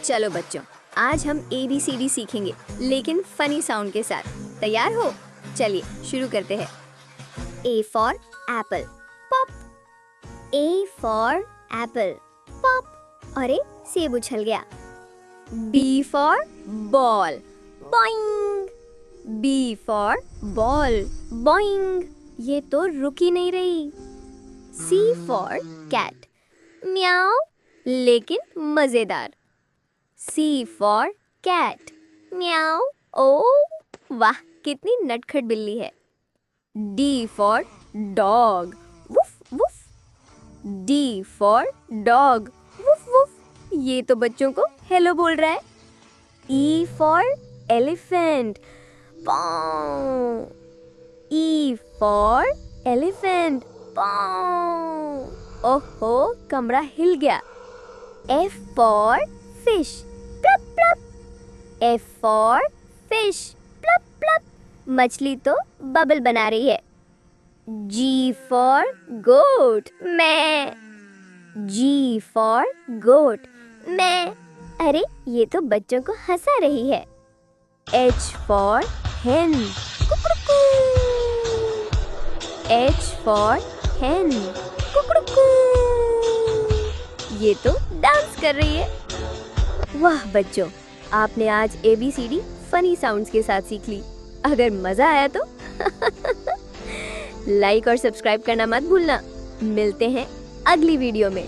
चलो बच्चों, आज हम ABCD सीखेंगे, लेकिन फनी साउंड के साथ। तैयार हो? चलिए शुरू करते हैं। A for apple, pop. A for apple, pop. अरे सेब उछल गया। B for ball, boing. B for ball, boing. ये तो रुक ही नहीं रही। C for cat, म्याओ, लेकिन मजेदार। C for cat, म्याओ। ओ वाह, कितनी नटखट बिल्ली है। D for dog, woof woof. D for dog, woof woof. ये तो बच्चों को हेलो बोल रहा है। E for elephant, पाँव। E for elephant, पाँव। ओहो, कमरा हिल गया। F for fish, प्लप प्लप। F for fish, प्लप प्लप। मछली तो बबल बना रही है। G for goat, मैं। G for goat, मैं। अरे ये तो बच्चों को हंसा रही है। H for hen, कुकड़ुकू। H for hen, कुकड़ुकू। ये तो डांस कर रही है। वाह बच्चों, आपने आज ABCD फनी साउंड्स के साथ सीख ली। अगर मजा आया तो लाइक और सब्सक्राइब करना मत भूलना। मिलते हैं अगली वीडियो में।